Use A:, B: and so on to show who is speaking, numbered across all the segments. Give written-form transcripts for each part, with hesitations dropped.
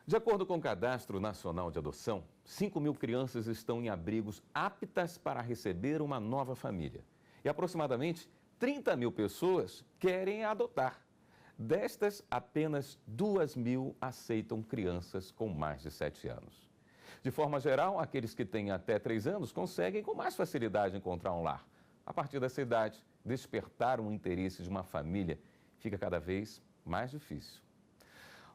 A: De acordo com o Cadastro Nacional de Adoção, 5.000 crianças estão em abrigos aptas para receber uma nova família. E aproximadamente 30.000 pessoas querem adotar. Destas, apenas 2.000 aceitam crianças com mais de 7 anos. De forma geral, aqueles que têm até 3 anos conseguem com mais facilidade encontrar um lar. A partir dessa idade, despertar o interesse de uma família fica cada vez mais difícil.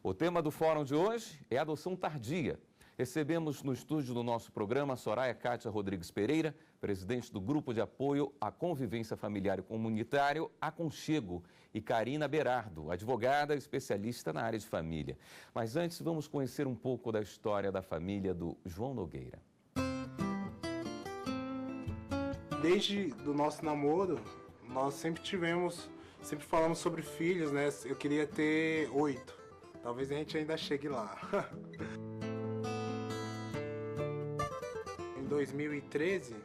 A: O tema do fórum de hoje é adoção tardia. Recebemos no estúdio do nosso programa Soraya Kátia Rodrigues Pereira, presidente do Grupo de Apoio à Convivência Familiar e Comunitário Aconchego, e Karina Berardo, advogada especialista na área de família. Mas antes, vamos conhecer um pouco da história da família do João Nogueira.
B: Desde o nosso namoro, nós sempre falamos sobre filhos, né? Eu queria ter 8. Talvez a gente ainda chegue lá. Em 2013,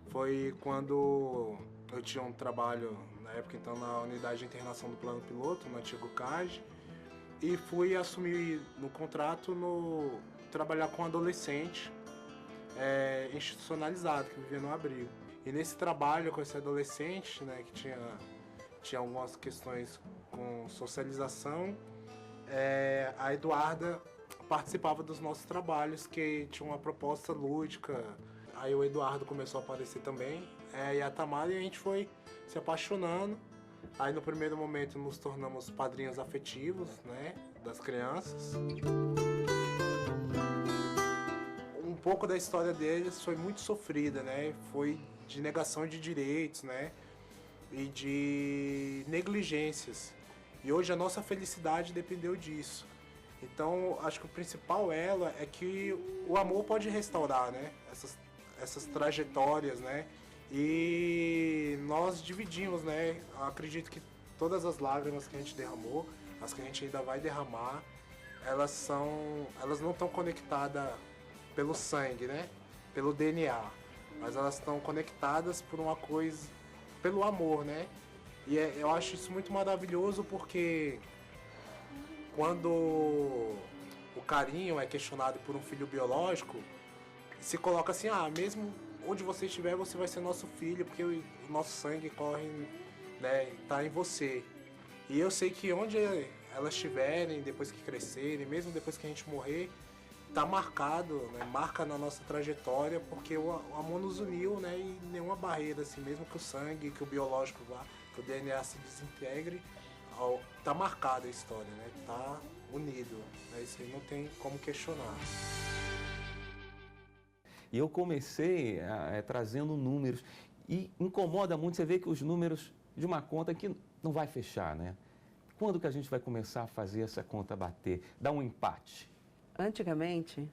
B: foi quando eu tinha um trabalho, na época então, na Unidade de Internação do Plano Piloto, no antigo CAG, e fui assumir no contrato, trabalhar com adolescente institucionalizado, que vivia no abrigo. E nesse trabalho com esse adolescente, né, que tinha algumas questões com socialização, a Eduarda participava dos nossos trabalhos, que tinha uma proposta lúdica. Aí o Eduardo começou a aparecer também, e a Tamara, e a gente foi se apaixonando. Aí no primeiro momento nos tornamos padrinhos afetivos, né, das crianças. Um pouco da história deles foi muito sofrida, né, foi de negação de direitos, né, e de negligências. E hoje a nossa felicidade dependeu disso. Então, acho que o principal elo é que o amor pode restaurar, né, essas trajetórias, né, e nós dividimos, né, eu acredito que todas as lágrimas que a gente derramou, as que a gente ainda vai derramar, elas não estão conectadas pelo sangue, né, pelo DNA, mas elas estão conectadas por uma coisa, pelo amor, né. E eu acho isso muito maravilhoso, porque quando o carinho é questionado por um filho biológico, se coloca assim, mesmo onde você estiver, você vai ser nosso filho, porque o nosso sangue corre, né, tá em você. E eu sei que onde elas estiverem, depois que crescerem, mesmo depois que a gente morrer, tá marcado, né, marca na nossa trajetória, porque o amor nos uniu, né, e nenhuma barreira, assim, mesmo que o sangue, que o biológico vá, que o DNA se desintegre, tá marcada a história, né, tá unido, né, isso aí não tem como questionar.
A: E eu comecei trazendo números, e incomoda muito você ver que os números de uma conta que não vai fechar, né? Quando que a gente vai começar a fazer essa conta bater, dar um empate?
C: Antigamente,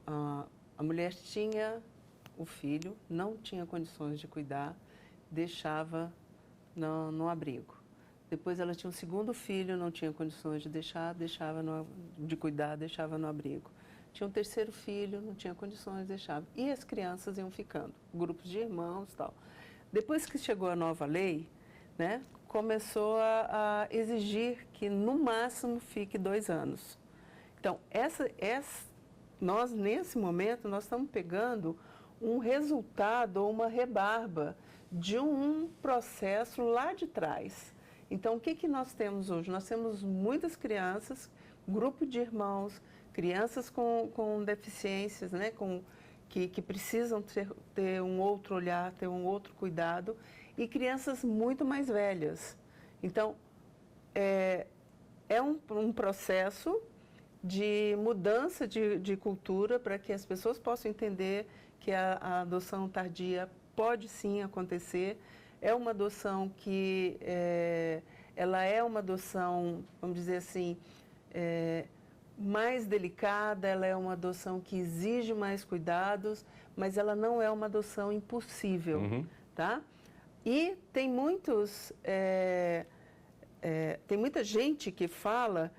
C: a mulher tinha o filho, não tinha condições de cuidar, deixava no abrigo. Depois ela tinha um segundo filho, não tinha condições de de cuidar, deixava no abrigo. Tinha um terceiro filho, não tinha condições, deixava. E as crianças iam ficando, grupos de irmãos e tal. Depois que chegou a nova lei, né, começou a exigir que no máximo fique 2 anos. Então, nós nesse momento, nós estamos pegando um resultado ou uma rebarba de um processo lá de trás. Então, o que nós temos hoje? Nós temos muitas crianças, grupo de irmãos, crianças com deficiências, né, que precisam ter um outro olhar, ter um outro cuidado, e crianças muito mais velhas. Então, é um processo de mudança de cultura para que as pessoas possam entender que a adoção tardia pode sim acontecer. É uma adoção que ela é uma adoção, vamos dizer assim, mais delicada, ela é uma adoção que exige mais cuidados, mas ela não é uma adoção impossível, tá? E tem muita gente que fala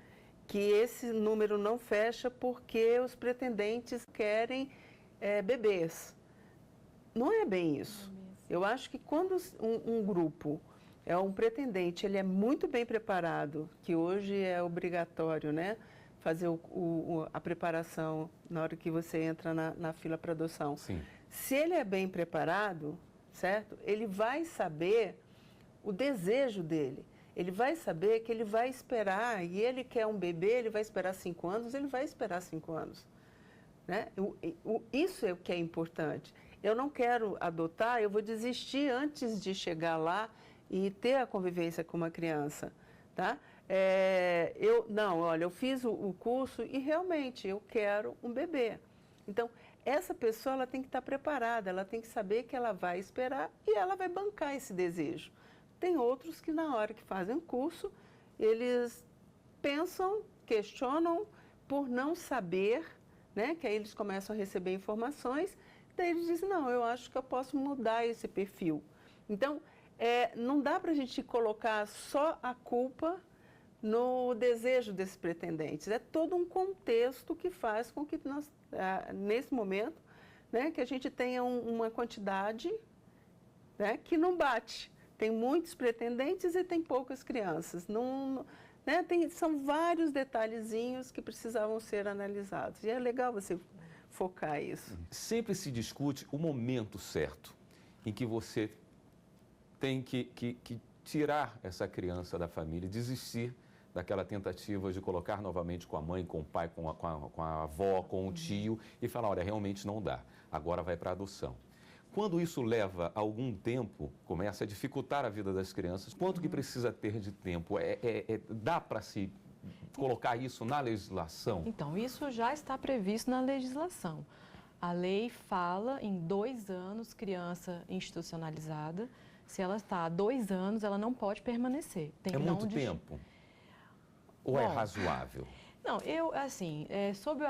C: que esse número não fecha porque os pretendentes querem bebês. Não é bem isso. Eu acho que quando um grupo é um pretendente, ele é muito bem preparado, que hoje é obrigatório, né? Fazer a preparação na hora que você entra na fila para adoção.
A: Sim.
C: Se ele é bem preparado, certo? Ele vai saber o desejo dele. Ele vai saber que ele vai esperar, e ele quer um bebê, ele vai esperar 5 anos, ele vai esperar 5 anos. Né? Isso é o que é importante. Eu não quero adotar, eu vou desistir antes de chegar lá e ter a convivência com uma criança. Tá? Eu fiz o curso e realmente eu quero um bebê. Então, essa pessoa ela tem que estar preparada, ela tem que saber que ela vai esperar e ela vai bancar esse desejo. Tem outros que na hora que fazem o curso, eles pensam, questionam por não saber, né? Que aí eles começam a receber informações, daí eles dizem, não, eu acho que eu posso mudar esse perfil. Então, não dá para a gente colocar só a culpa no desejo desses pretendentes. É todo um contexto que faz com que nós, nesse momento, né, que a gente tenha uma quantidade, né, que não bate. Tem muitos pretendentes e tem poucas crianças. Né, são vários detalhezinhos que precisavam ser analisados. E é legal você focar isso.
A: Sempre se discute o momento certo em que você tem que tirar essa criança da família, desistir daquela tentativa de colocar novamente com a mãe, com o pai, com a avó, com o tio e falar, olha, realmente não dá, agora vai para a adoção. Quando isso leva algum tempo, começa a dificultar a vida das crianças, quanto que precisa ter de tempo? Dá para se colocar isso na legislação?
D: Então, isso já está previsto na legislação. A lei fala em 2 anos, criança institucionalizada. Se ela está há 2 anos, ela não pode permanecer.
A: É muito tempo? Ou é razoável?
D: Não, sob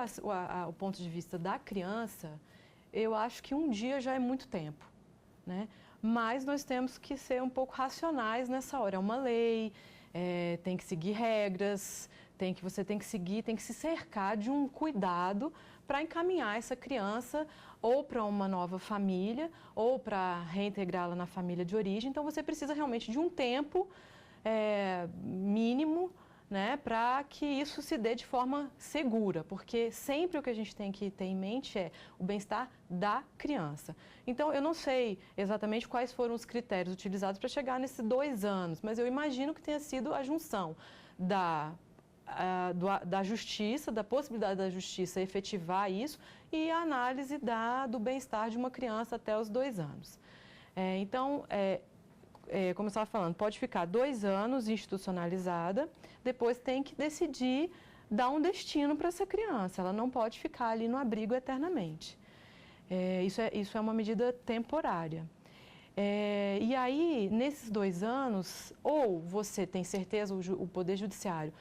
D: o ponto de vista da criança, eu acho que 1 dia já é muito tempo, né? Mas nós temos que ser um pouco racionais nessa hora. É uma lei, tem que seguir regras, você tem que se cercar de um cuidado para encaminhar essa criança ou para uma nova família ou para reintegrá-la na família de origem. Então, você precisa realmente de um tempo mínimo, né, para que isso se dê de forma segura, porque sempre o que a gente tem que ter em mente é o bem-estar da criança. Então, eu não sei exatamente quais foram os critérios utilizados para chegar nesses 2 anos, mas eu imagino que tenha sido a junção da justiça, da possibilidade da justiça efetivar isso e a análise do bem-estar de uma criança até os 2 anos. Como eu estava falando, pode ficar 2 anos institucionalizada, depois tem que decidir dar um destino para essa criança. Ela não pode ficar ali no abrigo eternamente. Isso é uma medida temporária. E aí, nesses 2 anos, ou você tem certeza, o Poder Judiciário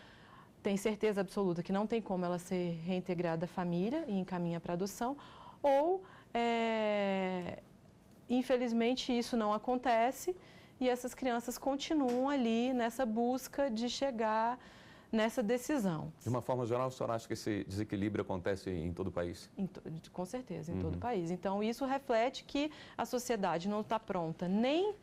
D: tem certeza absoluta que não tem como ela ser reintegrada à família e encaminha para adoção, ou, infelizmente, isso não acontece e essas crianças continuam ali nessa busca de chegar nessa decisão.
A: De uma forma geral, a senhora acha que esse desequilíbrio acontece em todo o país?
D: Com certeza, em todo o país. Então, isso reflete que a sociedade não está pronta nem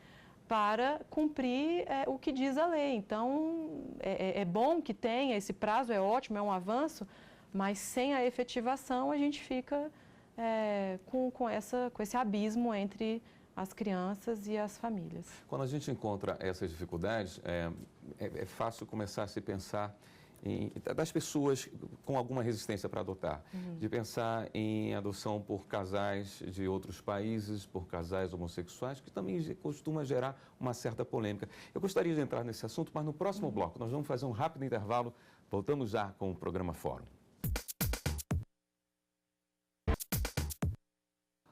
D: para cumprir o que diz a lei. Então, é bom que tenha, esse prazo é ótimo, é um avanço, mas sem a efetivação a gente fica com esse abismo entre as crianças e as famílias.
A: Quando a gente encontra essas dificuldades, é fácil começar a se pensar das pessoas com alguma resistência para adotar, de pensar em adoção por casais de outros países, por casais homossexuais, que também costuma gerar uma certa polêmica. Eu gostaria de entrar nesse assunto, mas no próximo bloco nós vamos fazer um rápido intervalo. Voltamos já com o programa Fórum.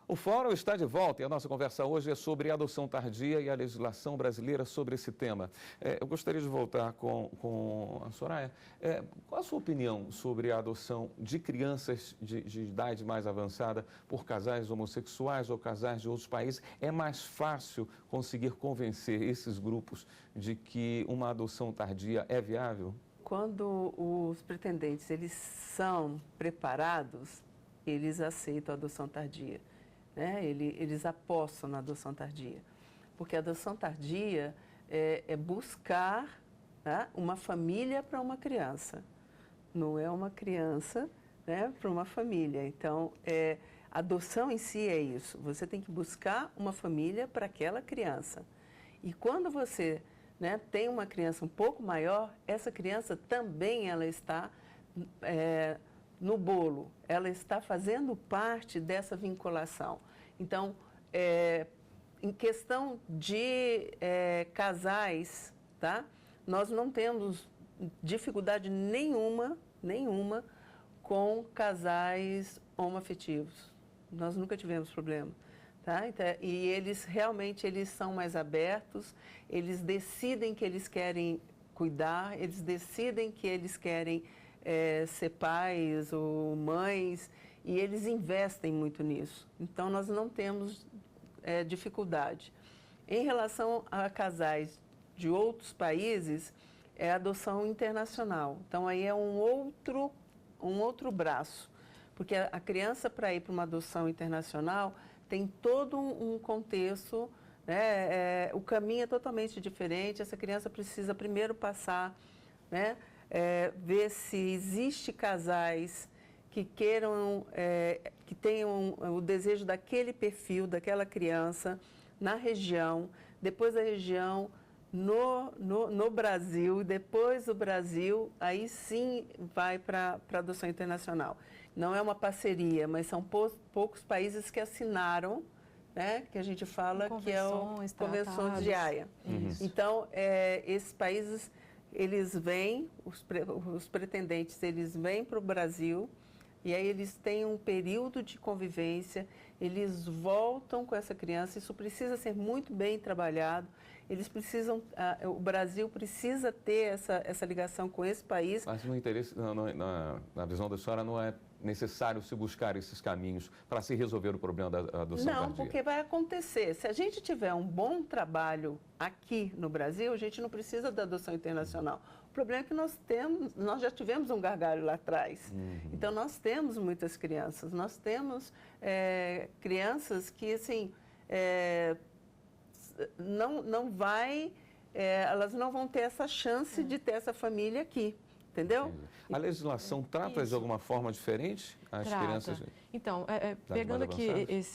A: O Fórum está de volta e a nossa conversa hoje é sobre adoção tardia e a legislação brasileira sobre esse tema. Eu gostaria de voltar com a Soraya. Qual a sua opinião sobre a adoção de crianças de idade mais avançada por casais homossexuais ou casais de outros países? É mais fácil conseguir convencer esses grupos de que uma adoção tardia é viável?
C: Quando os pretendentes eles são preparados, eles aceitam a adoção tardia. Né? Eles apostam na adoção tardia, porque a adoção tardia é buscar, tá, uma família para uma criança. Não é uma criança, né, para uma família. Então, adoção em si é isso. Você tem que buscar uma família para aquela criança. E quando você, né, tem uma criança um pouco maior, essa criança também ela está no bolo. Ela está fazendo parte dessa vinculação. Então, em questão de casais, tá? Nós não temos dificuldade nenhuma com casais homoafetivos. Nós nunca tivemos problema, tá? Então, e eles realmente são mais abertos, eles decidem que eles querem cuidar, eles decidem que eles querem ser pais ou mães, e eles investem muito nisso. Então, nós não temos dificuldade. Em relação a casais de outros países, é adoção internacional. Então, aí é um outro braço, porque a criança, para ir para uma adoção internacional, tem todo um contexto, né? O caminho é totalmente diferente. Essa criança precisa primeiro passar, né? Ver se existe casais que queiram, que tenham o desejo daquele perfil, daquela criança, na região, depois da região, no Brasil, e depois do Brasil, aí sim vai para a adoção internacional. Não é uma parceria, mas são poucos países que assinaram, né, que a gente fala que é o Convenção de Haia. Então, esses países, eles vêm, os pretendentes, eles vêm para o Brasil, e aí eles têm um período de convivência, eles voltam com essa criança, isso precisa ser muito bem trabalhado, eles precisam, o Brasil precisa ter essa ligação com esse país.
A: Mas no interesse, na visão da senhora, não é necessário se buscar esses caminhos para se resolver o problema da adoção tardia?
C: Não, porque vai acontecer. Se a gente tiver um bom trabalho aqui no Brasil, a gente não precisa da adoção internacional. O problema é que nós já tivemos um gargalo lá atrás. Então, nós temos muitas crianças. Nós temos crianças que, assim, elas não vão ter essa chance de ter essa família aqui. Entendeu?
A: Entendi. A legislação trata de alguma forma diferente as crianças?
D: Então, pegando aqui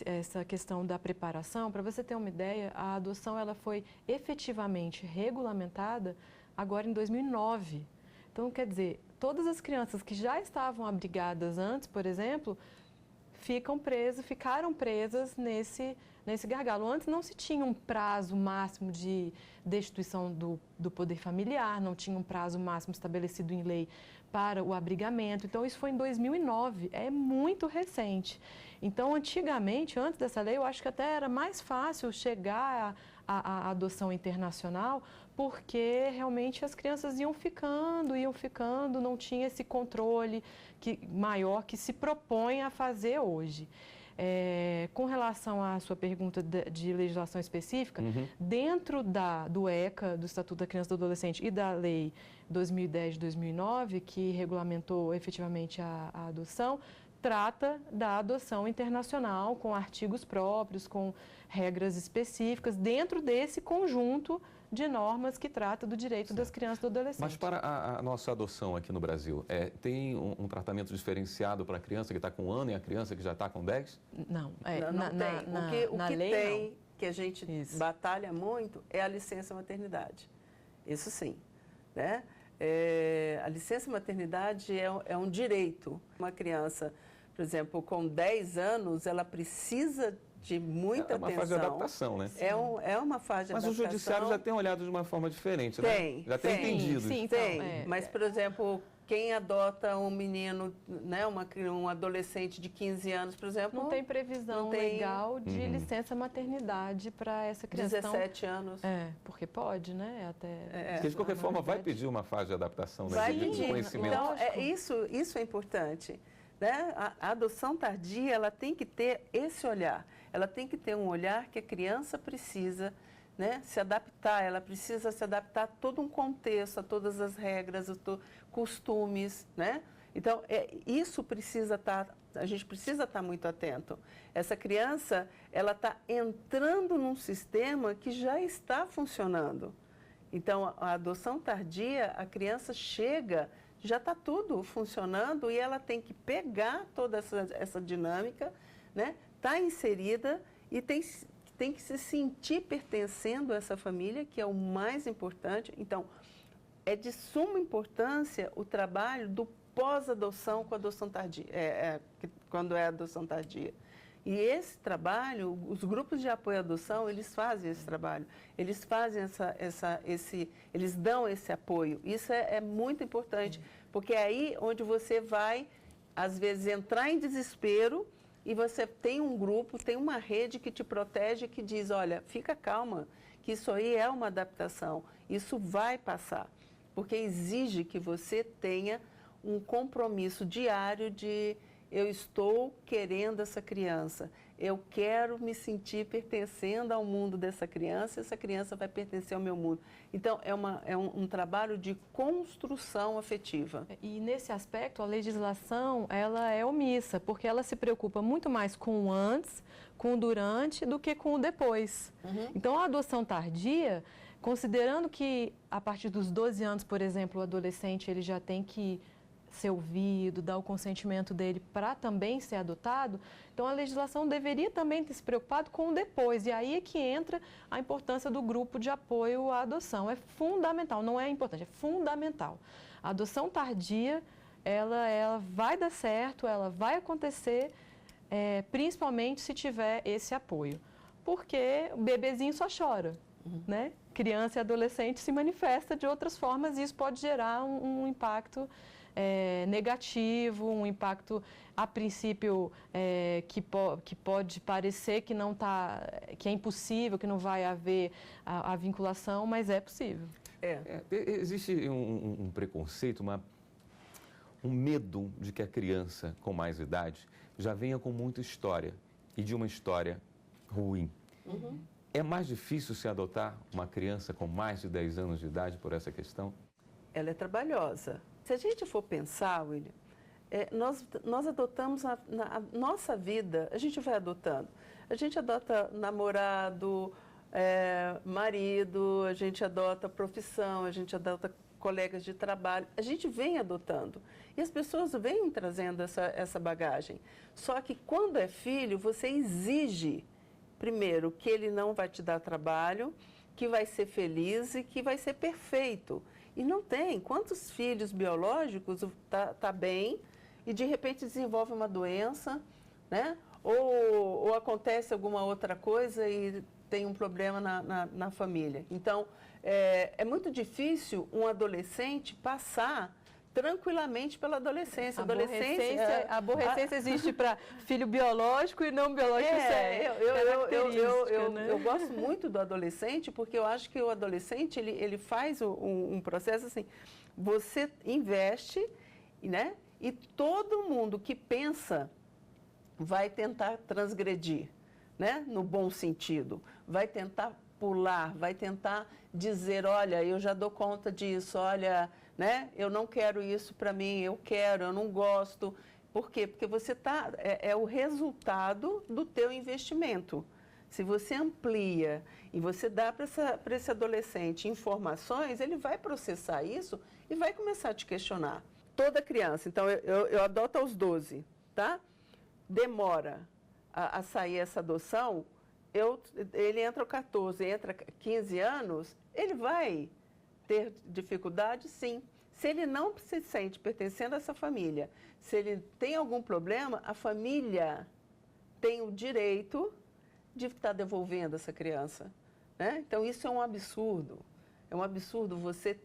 D: essa questão da preparação, para você ter uma ideia, a adoção ela foi efetivamente regulamentada agora em 2009. Então, quer dizer, todas as crianças que já estavam abrigadas antes, por exemplo, ficaram presas nesse gargalo. Antes não se tinha um prazo máximo de destituição do poder familiar, não tinha um prazo máximo estabelecido em lei para o abrigamento. Então, isso foi em 2009, é muito recente. Então, antigamente, antes dessa lei, eu acho que até era mais fácil chegar à adoção internacional, porque realmente as crianças iam ficando, não tinha esse controle maior que se propõe a fazer hoje. Com relação à sua pergunta de legislação específica, dentro do ECA, do Estatuto da Criança e do Adolescente, e da Lei 2010 de 2009, que regulamentou efetivamente a adoção, trata da adoção internacional, com artigos próprios, com regras específicas, dentro desse conjunto de normas que trata do direito das crianças e do adolescente.
A: Mas para a nossa adoção aqui no Brasil, tem um tratamento diferenciado para a criança que está com 1 ano e a criança que já está com 10?
C: Não, não tem. O que
D: lei,
C: tem, que a gente batalha muito, é a licença maternidade. Isso sim, né? A licença maternidade é um direito. Uma criança, por exemplo, com 10 anos, ela precisa de muita atenção.
A: É uma fase de adaptação, né?
C: É uma fase de adaptação.
A: Mas o judiciário já tem olhado de uma forma diferente, né? Já tem entendido.
C: Sim, tem. Mas, por exemplo, quem adota um menino, né, um adolescente de 15 anos, por exemplo...
D: Não tem previsão legal de licença maternidade para essa criança.
C: 17 anos.
D: Porque pode, né?
A: Porque, de qualquer forma, vai pedir uma fase de adaptação, né?
C: Vai pedir.
A: Conhecimento.
C: Então, isso é importante. Né? A adoção tardia, ela tem que ter esse olhar. Ela tem que ter um olhar que a criança precisa, né, se adaptar. Ela precisa se adaptar a todo um contexto, a todas as regras, costumes, né? Então, isso precisa estar... A gente precisa estar muito atento. Essa criança, ela está entrando num sistema que já está funcionando. Então, a adoção tardia, a criança chega, já está tudo funcionando e ela tem que pegar toda essa dinâmica, né? Tá inserida e tem que se sentir pertencendo a essa família, que é o mais importante. Então, é de suma importância o trabalho do pós-adoção com a adoção tardia, quando é a adoção tardia. E esse trabalho, os grupos de apoio à adoção, eles fazem esse trabalho, eles fazem eles dão esse apoio. Isso é muito importante, porque é aí onde você vai, às vezes, entrar em desespero e você tem um grupo, tem uma rede que te protege, que diz, olha, fica calma, que isso aí é uma adaptação, isso vai passar, porque exige que você tenha um compromisso diário de eu estou querendo essa criança, eu quero me sentir pertencendo ao mundo dessa criança, essa criança vai pertencer ao meu mundo. Então, é um trabalho de construção afetiva.
D: E nesse aspecto, a legislação, ela é omissa, porque ela se preocupa muito mais com o antes, com o durante, do que com o depois. Então, a adoção tardia, considerando que a partir dos 12 anos, por exemplo, o adolescente ele já tem que ser ouvido, dar o consentimento dele para também ser adotado, então a legislação deveria também ter se preocupado com o depois, e aí é que entra a importância do grupo de apoio à adoção. É fundamental, não é importante, é fundamental. A adoção tardia, ela vai dar certo, ela vai acontecer, principalmente se tiver esse apoio, porque o bebezinho só chora, né? Criança e adolescente se manifesta de outras formas e isso pode gerar um impacto negativo, um impacto a princípio que pode parecer que não que é impossível, que não vai haver a vinculação, mas é possível.
A: Existe um preconceito, um medo de que a criança com mais idade já venha com muita história e de uma história ruim. É mais difícil se adotar uma criança com mais de 10 anos de idade por essa questão?
C: Ela é trabalhosa. Se a gente for pensar, William, nós adotamos na nossa vida, a gente vai adotando. A gente adota namorado, marido, a gente adota profissão, a gente adota colegas de trabalho. A gente vem adotando. E as pessoas vêm trazendo essa bagagem. Só que quando é filho, você exige, primeiro, que ele não vai te dar trabalho, que vai ser feliz e que vai ser perfeito. E não tem. Quantos filhos biológicos tá bem e de repente desenvolve uma doença, né? Ou acontece alguma outra coisa e tem um problema na família. Então, é muito difícil um adolescente passar tranquilamente pela adolescência.
D: A aborrecência existe para filho biológico e não biológico.
C: Eu gosto muito do adolescente, porque eu acho que o adolescente ele faz um processo assim, você investe, né? E todo mundo que pensa vai tentar transgredir, né? No bom sentido, vai tentar pular, vai tentar dizer, olha, eu já dou conta disso, olha, né? Eu não quero isso para mim, eu não gosto. Por quê? Porque você é o resultado do teu investimento. Se você amplia e você dá para esse adolescente informações, ele vai processar isso e vai começar a te questionar. Toda criança, então eu adoto aos 12, tá? Demora a sair essa adoção, ele entra aos 14, entra 15 anos, ele vai ter dificuldade, sim. Se ele não se sente pertencendo a essa família, se ele tem algum problema, a família tem o direito de estar devolvendo essa criança, né? Então, isso é um absurdo. É um absurdo você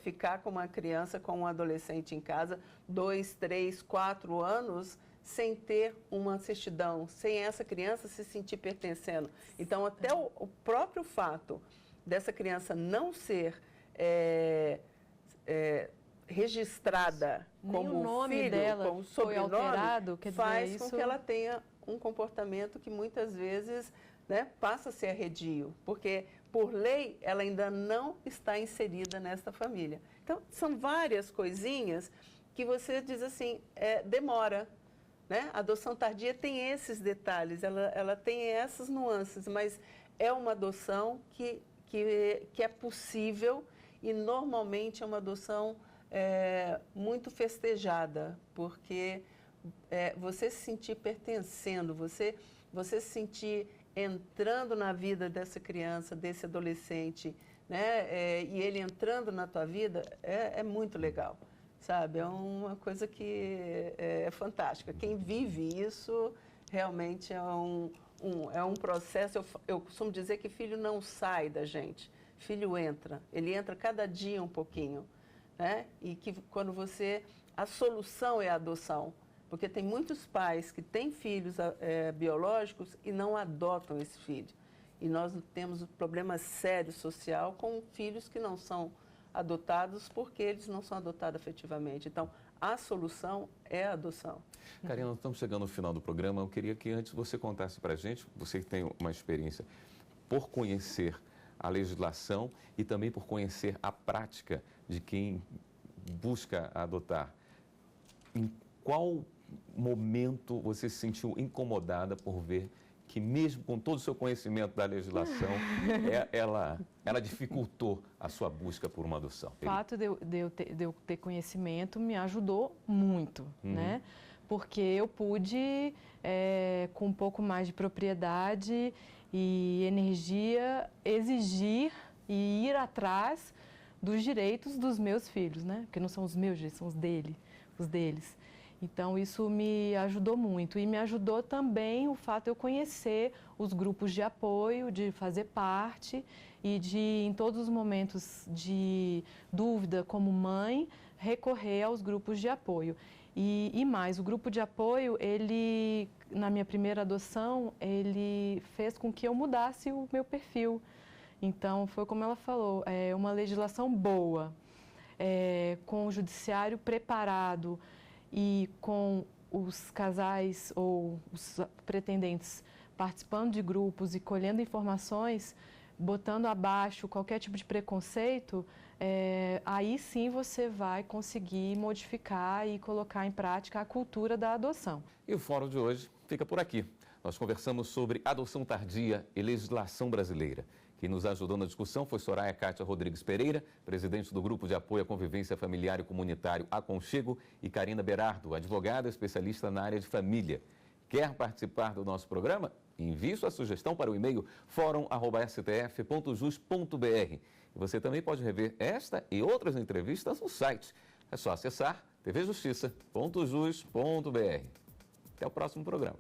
C: ficar com uma criança, com um adolescente em casa, 2, 3, 4 anos, sem ter uma certidão, sem essa criança se sentir pertencendo. Então, até o próprio fato dessa criança não ser registrada como
D: nome
C: filho,
D: dela
C: como sobrenome,
D: foi alterado, quer dizer,
C: faz com que ela tenha um comportamento que muitas vezes, né, passa a ser arredio, porque por lei ela ainda não está inserida nesta família. Então, são várias coisinhas que você diz assim, demora, né? A adoção tardia tem esses detalhes, ela tem essas nuances, mas é uma adoção que é possível e normalmente é uma adoção muito festejada, porque você se sentir pertencendo, você se sentir entrando na vida dessa criança, desse adolescente, né? E ele entrando na tua vida é muito legal, sabe? É uma coisa que é fantástica. Quem vive isso realmente é um processo. Eu costumo dizer que filho não sai da gente, filho entra. Ele entra cada dia um pouquinho, né? E que quando a solução é a adoção. Porque tem muitos pais que têm filhos biológicos e não adotam esse filho. E nós temos um problema sério social com filhos que não são adotados porque eles não são adotados afetivamente. Então, a solução é a adoção.
A: Karina, nós estamos chegando no final do programa. Eu queria que antes você contasse para a gente, você que tem uma experiência por conhecer a legislação e também por conhecer a prática de quem busca adotar. Em qual momento você se sentiu incomodada por ver que mesmo com todo o seu conhecimento da legislação, ela dificultou a sua busca por uma adoção?
D: O fato de eu ter conhecimento me ajudou muito, né? Porque eu pude, com um pouco mais de propriedade e energia, exigir e ir atrás dos direitos dos meus filhos, né? Porque não são os meus direitos, são os deles. Então, isso me ajudou muito. E me ajudou também o fato de eu conhecer os grupos de apoio, de fazer parte e de, em todos os momentos de dúvida como mãe, recorrer aos grupos de apoio. E mais, o grupo de apoio, ele, na minha primeira adoção, ele fez com que eu mudasse o meu perfil. Então, foi como ela falou, uma legislação boa, com o judiciário preparado, e com os casais ou os pretendentes participando de grupos e colhendo informações, botando abaixo qualquer tipo de preconceito, aí sim você vai conseguir modificar e colocar em prática a cultura da adoção.
A: E o fórum de hoje fica por aqui. Nós conversamos sobre adoção tardia e legislação brasileira. Quem nos ajudou na discussão foi Soraya Kátia Rodrigues Pereira, presidente do Grupo de Apoio à Convivência Familiar e Comunitário Aconchego, e Karina Berardo, advogada especialista na área de família. Quer participar do nosso programa? Envie sua sugestão para o e-mail forum@stf.jus.br. E você também pode rever esta e outras entrevistas no site. É só acessar tvjustiça.jus.br. Até o próximo programa.